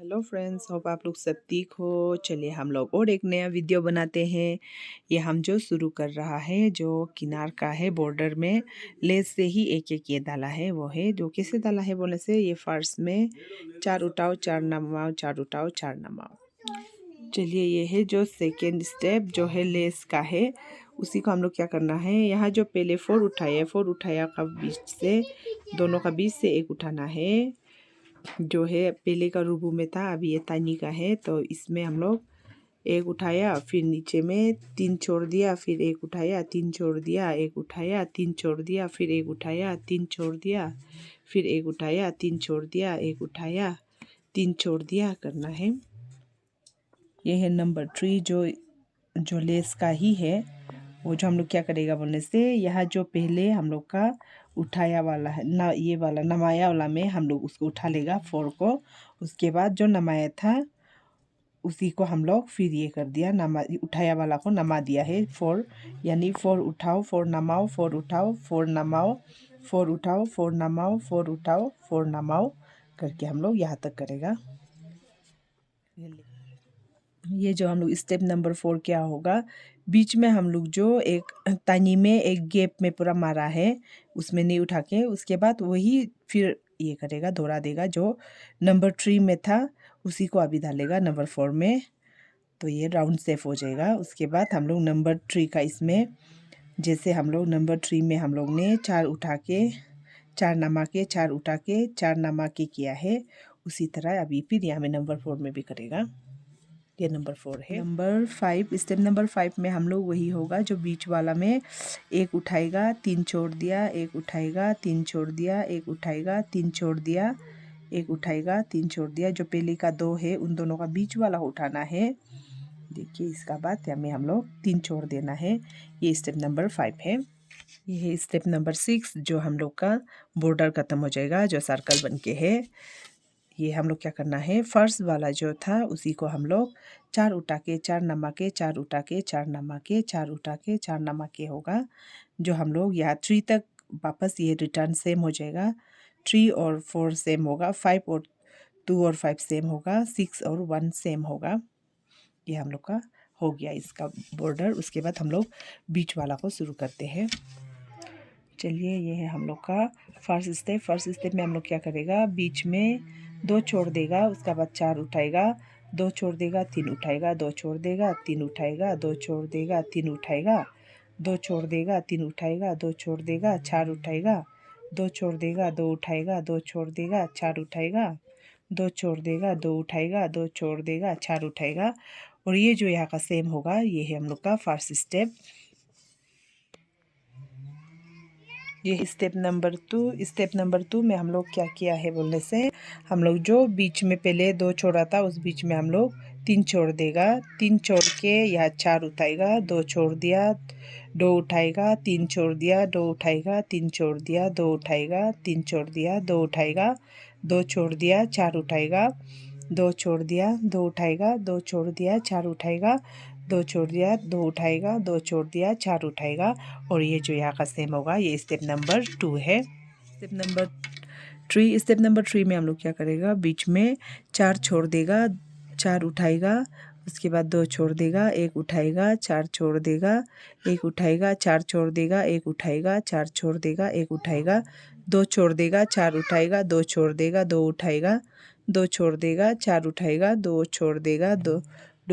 Hello friends, hope आप लोग सब ठीक हो। चलिए हम लोग और एक नया वीडियो बनाते हैं। ये हम जो शुरू कर रहा है जो किनार का है, बॉर्डर में लेस से ही एक एक ये डाला है। वो है जो कैसे डाला है बोले से, ये फर्स्ट में 4 उठाओ 4 नमाओ, 4 उठाओ 4 नमाओ। चलिए ये है जो सेकेंड स्टेप जो है लेस का है, उसी को हम लोग क्या करना है। यहाँ जो पहले 4 उठाया का बीच से, दोनों का बीच से एक उठाना है। जो है पहले का रूबू में था, अभी ये तानी का है, तो इसमें हम लोग एक उठाया, फिर नीचे में 3 छोड़ दिया, फिर एक उठाया 3 छोड़ दिया, एक उठाया 3 छोड़ दिया, फिर एक उठाया 3 छोड़ दिया, फिर एक उठाया 3 छोड़ दिया, एक उठाया 3 छोड़ दिया करना है। ये है नंबर 3 जो लेस का ही है। वो जो हम लोग क्या करेगा बोलने से, यहाँ जो पहले हम लोग का उठाया वाला है ना, ये वाला नमाया वाला में हम लोग उसको उठा लेगा 4 को। उसके बाद जो नमाया था उसी को हम लोग फिर ये कर दिया, नमा उठाया वाला को नमा दिया है 4, यानी 4 उठाओ 4 नमाओ, 4 उठाओ 4 नमाओ, 4 उठाओ 4 नमाओ, 4 उठाओ 4 नमाओ करके हम लोग यहाँ तक करेगा। ये जो हम लोग स्टेप नंबर 4 क्या होगा, बीच में हम लोग जो एक तानी में एक गैप में पूरा मारा है उसमें नहीं उठा के, उसके बाद वही फिर ये करेगा, दोहरा देगा। जो नंबर 3 में था उसी को अभी डालेगा नंबर 4 में, तो ये राउंड सेफ हो जाएगा। उसके बाद हम लोग नंबर 3 का इसमें, जैसे हम लोग नंबर 3 में हम लोग ने 4 उठा के 4 नमा के 4 उठा के 4 नमा के किया है, उसी तरह अभी फिर यहाँ में नंबर 4 में भी करेगा। ये नंबर 4 है। नंबर 5, स्टेप नंबर 5 में हम लोग वही होगा जो बीच वाला में एक उठाएगा 3 छोड़ दिया, एक उठाएगा 3 छोड़ दिया, एक उठाएगा 3 छोड़ दिया, एक उठाएगा 3 छोड़ दिया। जो पहले का 2 है उन दोनों का बीच वाला उठाना है। देखिए इसका बाद हमें हम लोग 3 छोड़ देना है। ये स्टेप नंबर 5 है। ये है स्टेप नंबर 6 जो हम लोग का बॉर्डर खत्म हो जाएगा, जो सर्कल बन के है। ये हम लोग क्या करना है, फर्स्ट वाला जो था उसी को हम लोग 4 उठा के 4 नमा के 4 उठा के 4 नमा के 4 उठा के 4 नमा के होगा। जो हम लोग यहाँ 3 तक वापस ये रिटर्न सेम हो जाएगा। 3 और 4 सेम होगा, 5 और 2 और 5 सेम होगा, 6 और 1 सेम होगा। ये हम लोग का हो गया इसका बॉर्डर। उसके बाद हम लोग बीच वाला को शुरू करते हैं। चलिए ये है हम लोग का फर्स्ट स्टेप। फर्स्ट स्टेप में हम लोग क्या करेगा, बीच में 2 छोड़ देगा, उसका बाद 4 उठाएगा, 2 छोड़ देगा 3 उठाएगा, 2 छोड़ देगा 3 उठाएगा, 2 छोड़ देगा 3 उठाएगा, 2 छोड़ देगा 3 उठाएगा, 2 छोड़ देगा 4 उठाएगा, 2 छोड़ देगा 2 उठाएगा, 2 छोड़ देगा 4 उठाएगा, 2 छोड़ देगा 2 उठाएगा, 2 छोड़ देगा 4 उठाएगा। और ये जो यहाँ का सेम होगा, ये है हम लोग का फर्स्ट स्टेप। ये स्टेप नंबर 2। स्टेप नंबर 2 में हम लोग क्या किया है बोलने से, हम लोग जो बीच में पहले 2 छोड़ा था उस बीच में हम लोग 3 छोड़ देगा, 3 छोड़ के यहाँ 4 उठाएगा, 2 छोड़ दिया 2 उठाएगा, 3 छोड़ दिया 2 उठाएगा, 3 छोड़ दिया 2 उठाएगा, 3 छोड़ दिया 2 उठाएगा, 2 छोड़ दिया 4 उठाएगा, 2 छोड़ दिया 2 उठाएगा, 2 छोड़ दिया 4 उठाएगा, 2 छोड़ दिया 2 उठाएगा, 2 छोड़ दिया 4 उठाएगा। और ये जो यहाँ का सेम होगा, ये स्टेप नंबर 2 है। स्टेप नंबर 3, स्टेप नंबर 3 में हम लोग क्या करेगा, बीच में 4 छोड़ देगा, 4 उठाएगा, उसके बाद 2 छोड़ देगा, 1 उठाएगा, 4 छोड़ देगा, 1 उठाएगा, 4 छोड़ देगा, 1 उठाएगा, 4 छोड़ देगा, 1 उठाएगा, 2 छोड़ देगा, 4 उठाएगा, 2 छोड़ देगा, 2 उठाएगा, 2 छोड़ देगा, 4 उठाएगा, 2 छोड़ देगा, 2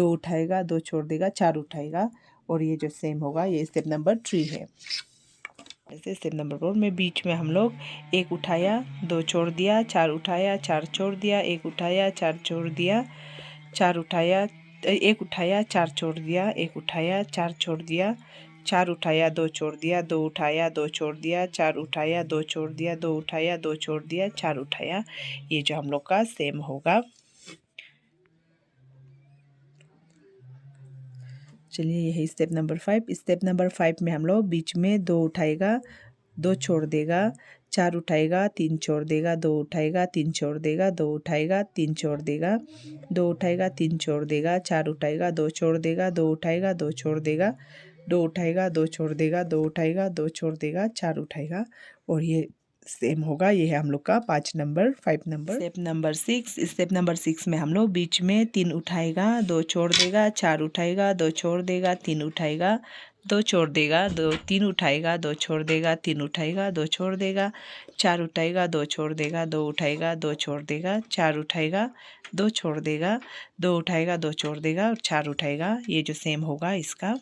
उठाएगा, 2 छोड़ देगा, 4 उठाएगा। और ये जो सेम होगा, ये स्टेप नंबर 3 है। ऐसे स्टेप नंबर 4 में बीच में हम लोग 1 उठाया 2 छोड़ दिया, 4 उठाया 4 छोड़ दिया, 1 उठाया 4 छोड़ दिया, 4 उठाया 1 उठाया 4 छोड़ दिया, 1 उठाया 4 छोड़ दिया, 4 उठाया 2 छोड़ दिया, 2 उठाया 2 छोड़ दिया, 4 उठाया 2 छोड़ दिया, 2 उठाया 2 छोड़ दिया, 4 उठाया। ये जो हम लोग का सेम होगा। चलिए यही स्टेप नंबर 5। स्टेप नंबर 5 में हम लोग बीच में 2 उठाएगा 2 छोड़ देगा, 4 उठाएगा 3 छोड़ देगा, 2 उठाएगा 3 छोड़ देगा, 2 उठाएगा 3 छोड़ देगा, 2 उठाएगा 3 छोड़ देगा, 4 उठाएगा 2 छोड़ देगा, 2 उठाएगा 2 छोड़ देगा, 2 उठाएगा 2 छोड़ देगा, 2 उठाएगा 2 छोड़ देगा, 4 उठाएगा। और ये सेम होगा। ये है हम लोग का 5 नंबर। स्टेप नंबर 6 में हम लोग बीच में 3 उठाएगा, 2 छोड़ देगा, 4 उठाएगा, 2 छोड़ देगा, 3 उठाएगा, 2 छोड़ देगा, 2 3 उठाएगा, 2 छोड़ देगा, 3 उठाएगा, 2 छोड़ देगा, 4 उठाएगा, 2 छोड़ देगा, 2 उठाएगा, 2 छोड़ देगा, 4 उठाएगा, 2 छोड़ देगा, 2 उठाएगा, 2 छोड़ देगा और 4 उठाएगा। ये जो सेम होगा इसका।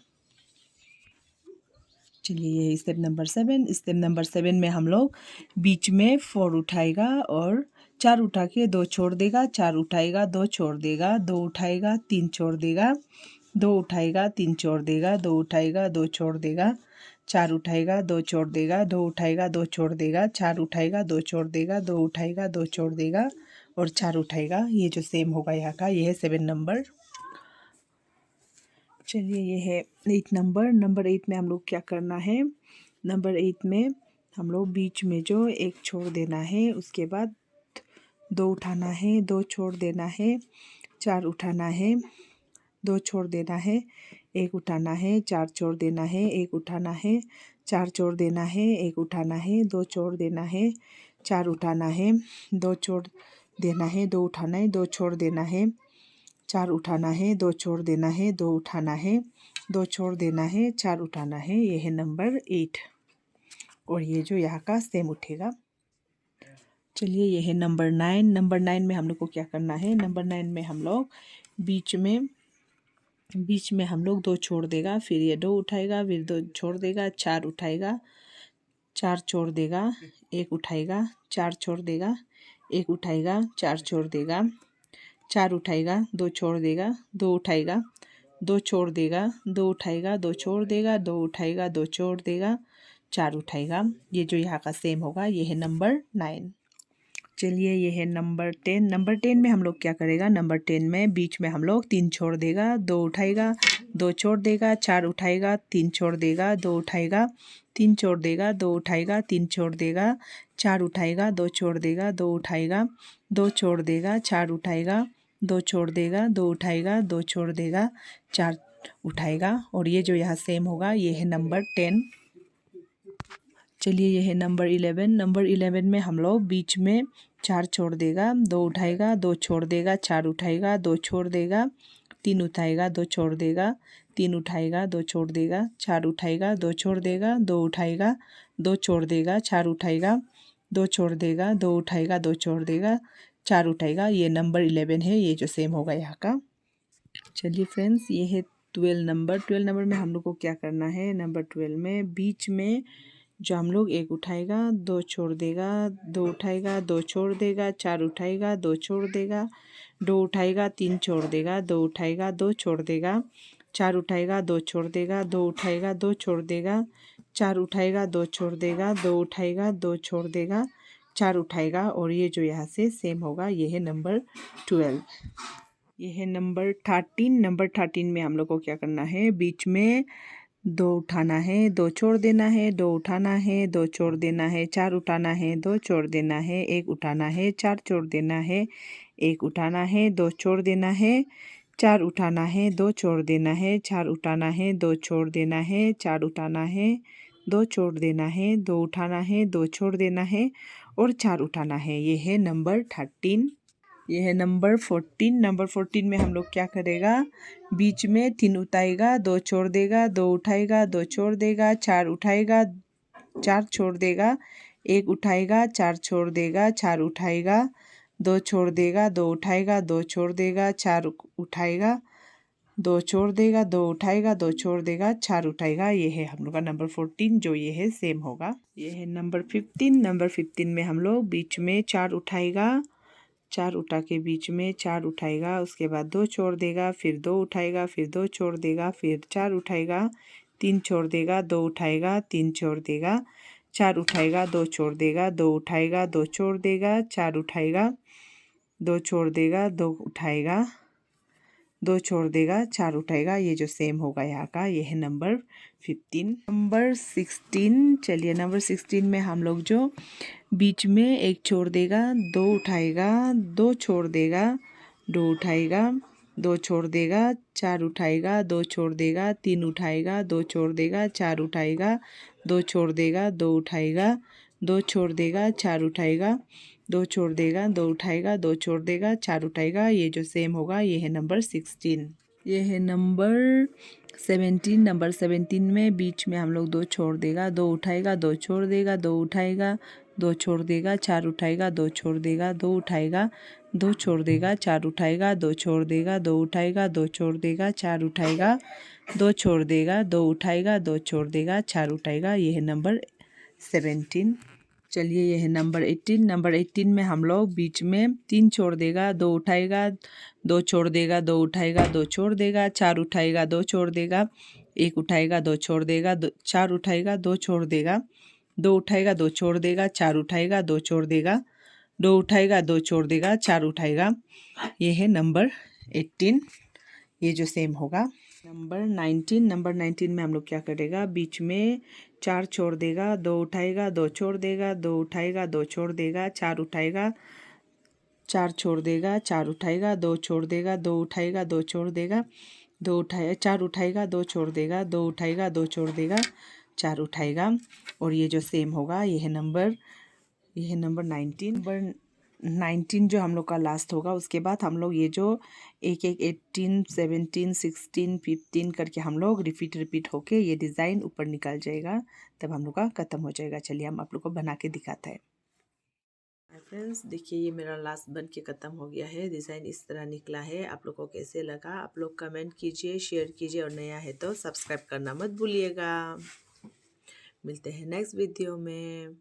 चलिए ये स्टेप नंबर 7। स्टेप नंबर 7 में हम लोग बीच में 4 उठाएगा और 4 उठा के 2 छोड़ देगा, 4 उठाएगा, 2 छोड़ देगा, 2 उठाएगा, 3 छोड़ देगा, 2 उठाएगा, 3 छोड़ देगा, 2 उठाएगा, 2 छोड़ देगा, 4 उठाएगा, 2 छोड़ देगा, 2 उठाएगा, 2 छोड़ देगा, 4 उठाएगा, 2 छोड़ देगा, 2 उठाएगा, 2 छोड़ देगा और 4 उठाएगा। ये जो सेम होगा यहाँ का, ये है 7 नंबर। चलिए ये है 8 नंबर। नंबर 8 में हम लोग क्या करना है, नंबर 8 में हम लोग बीच में जो एक छोड़ देना है, उसके बाद 2 उठाना है, 2 छोड़ देना है, 4 उठाना है, 2 छोड़ देना है, 1 उठाना है, 4 छोड़ देना है, 1 उठाना है, 4 छोड़ देना है, 1 उठाना है, 2 छोड़ देना है, 4 उठाना है, 2 छोड़ देना है, 2 उठाना है, 2 छोड़ देना है, 4 उठाना है, 2 छोड़ देना है, 2 उठाना है, 2 छोड़ देना है, 4 उठाना है। ये है नंबर 8 और ये जो यहाँ का सेम उठेगा। चलिए ये है नंबर 9। नंबर 9 में हम लोग को क्या करना है, नंबर 9 में हम लोग बीच में हम लोग 2 छोड़ देगा, फिर ये 2 उठाएगा, फिर 2 छोड़ देगा, 4 उठाएगा, 4 छोड़ देगा, 1 उठाएगा, 4 छोड़ देगा, 1 उठाएगा, 4 छोड़ देगा, 4 उठाएगा, 2 छोड़ देगा, 2 उठाएगा, 2 छोड़ देगा, 2 उठाएगा, 2 छोड़ देगा, 2 उठाएगा, 2 छोड़ देगा, 4 उठाएगा। ये जो यहाँ का सेम होगा, ये है नंबर 9। चलिए ये है नंबर 10। नंबर 10 में हम लोग क्या करेगा, नंबर 10 में बीच में हम लोग 3 छोड़ देगा, 2 उठाएगा, 2 छोड़ देगा, 4 उठाएगा, 3 छोड़ देगा, 2 उठाएगा, 3 छोड़ देगा, 2 उठाएगा, 3 छोड़ देगा, 4 उठाएगा, 2 छोड़ देगा, 2 उठाएगा, 2 छोड़ देगा, 4 उठाएगा, 2 छोड़ देगा, 2 उठाएगा, 2 छोड़ देगा, 4 उठाएगा और ये जो यहाँ सेम होगा, ये है नंबर 10। चलिए ये है नंबर 11। नंबर 11 में हम लोग बीच में 4 छोड़ देगा, 2 उठाएगा, 2 छोड़ देगा, 4 उठाएगा, 2 छोड़ देगा, 3 उठाएगा, 2 छोड़ देगा, 3 उठाएगा, 2 छोड़ देगा, 4 उठाएगा, 2 छोड़ देगा, 2 उठाएगा, 2 छोड़ देगा, 4 उठाएगा, 2 छोड़ देगा, 2 उठाएगा, 2 छोड़ देगा, 4 उठाएगा। ये नंबर 11 है, ये जो सेम होगा यहाँ का। चलिए फ्रेंड्स ये है 12 नंबर। 12 नंबर में हम लोग को क्या करना है, नंबर 12 में बीच में जो हम लोग 1 उठाएगा, 2 छोड़ देगा, 2 उठाएगा, 2 छोड़ देगा, 4 उठाएगा, 2 छोड़ देगा, 2 उठाएगा, 3 छोड़ देगा, 2 उठाएगा, 2 छोड़ देगा, 4 उठाएगा, 2 छोड़ देगा, 2 उठाएगा, 2 छोड़ देगा, 4 उठाएगा, 2 छोड़ देगा, 2 उठाएगा, 2 छोड़ देगा, 4 उठाएगा और ये जो यहाँ से सेम होगा, ये है नंबर 12। ये है नंबर 13। नंबर 13 में हम लोग को क्या करना है, बीच में 2 उठाना है, 2 छोड़ देना है, 2 उठाना है, 2 छोड़ देना है, 4 उठाना है, 2 छोड़ देना है, 1 उठाना है, 4 छोड़ देना है, 1 उठाना है, 2 छोड़ देना है, 4 उठाना है, 2 छोड़ देना है, 4 उठाना है, 2 छोड़ देना है, 4 उठाना है, 2 छोड़ देना है, 2 उठाना है, 2 छोड़ देना है और 4 उठाना है। ये है नंबर 13। ये है नंबर 14। नंबर 14 में हम लोग क्या करेगा, बीच में 3 उठाएगा, 2 छोड़ देगा, 2 उठाएगा, 2 छोड़ देगा, 4 उठाएगा, 4 छोड़ देगा, 1 उठाएगा, 4 छोड़ देगा, 4 उठाएगा, 2 छोड़ देगा, 2 उठाएगा, 2 छोड़ देगा, 4 उठाएगा, 2 छोड़ देगा, 2 उठाएगा, 2 छोड़ देगा, 4 उठाएगा। ये है हम लोग का नंबर 14, जो ये है सेम होगा। ये है नंबर 15। नंबर 15 में हम लोग बीच में 4 उठाएगा, 4 उठा के बीच में 4 उठाएगा, उसके बाद 2 छोड़ देगा, फिर 2 उठाएगा, फिर 2 छोड़ देगा, फिर 4 उठाएगा, 3 छोड़ देगा, 2 उठाएगा, 3 छोड़ देगा, 4 उठाएगा, 2 छोड़ देगा, 2 उठाएगा, 2 छोड़ देगा, 4 उठाएगा, 2 छोड़ देगा, 2 उठाएगा, 2 छोड़ देगा, 4 उठाएगा। ये जो सेम होगा यहाँ का, ये है नंबर 15। नंबर 16। चलिए नंबर 16 में हम लोग जो बीच में 1 छोड़ देगा, 2 उठाएगा, 2 छोड़ देगा, 2 उठाएगा, 2 छोड़ देगा, 4 उठाएगा, 2 छोड़ देगा, 3 उठाएगा, 2 छोड़ देगा, 4 उठाएगा, 2 छोड़ देगा, 2 उठाएगा, दो छोड़ देगा, चार उठाएगा, दो छोड़ देगा, दो उठाएगा, दो छोड़ देगा, चार उठाएगा। ये जो सेम होगा ये है नंबर 16। ये है नंबर 17। नंबर 17 में बीच में हम लोग दो छोड़ देगा, दो उठाएगा, दो छोड़ देगा, दो उठाएगा, दो छोड़ देगा, चार उठाएगा, दो छोड़ देगा, दो उठाएगा, दो छोड़ देगा, चार उठाएगा, दो छोड़ देगा, दो उठाएगा, दो छोड़ देगा, चार उठाएगा, दो छोड़ देगा, दो उठाएगा, दो छोड़ देगा, चार उठाएगा। ये है नंबर 17। चलिए ये है नंबर 18। नंबर 18 में हम लोग बीच में तीन छोड़ देगा, दो उठाएगा, दो छोड़ देगा, दो उठाएगा, दो छोड़ देगा, चार उठाएगा, दो छोड़ देगा, एक उठाएगा, दो छोड़ देगा, दो चार उठाएगा, दो छोड़ देगा, दो उठाएगा, दो छोड़ देगा, चार उठाएगा, दो छोड़ देगा, दो उठाएगा, दो छोड़ देगा, चार उठाएगा। ये है नंबर 18। ये जो सेम होगा। नंबर 19। नंबर 19 में हम लोग क्या करेगा, बीच में चार छोड़ देगा, दो उठाएगा, दो छोड़ देगा, दो उठाएगा, दो छोड़ देगा, चार उठाएगा, चार छोड़ देगा, चार उठाएगा, दो छोड़ देगा, दो उठाएगा, दो छोड़ देगा, दो उठाएगा, चार उठाएगा, दो छोड़ देगा, दो उठाएगा, दो छोड़ देगा, चार उठाएगा। और ये जो सेम होगा ये है नंबर 19। नंबर 19 जो हम लोग का लास्ट होगा, उसके बाद हम लोग ये जो एक 18, 17, 16, 15 करके हम लोग रिपीट होके ये डिज़ाइन ऊपर निकल जाएगा, तब हम लोग का ख़त्म हो जाएगा। चलिए हम आप लोग को बना के दिखाते हैं। फ्रेंड्स देखिए ये मेरा लास्ट बन के ख़त्म हो गया है। डिज़ाइन इस तरह निकला है। आप लोग को कैसे लगा आप लोग कमेंट कीजिए, शेयर कीजिए, और नया है तो सब्सक्राइब करना मत भूलिएगा। मिलते हैं नेक्स्ट वीडियो में।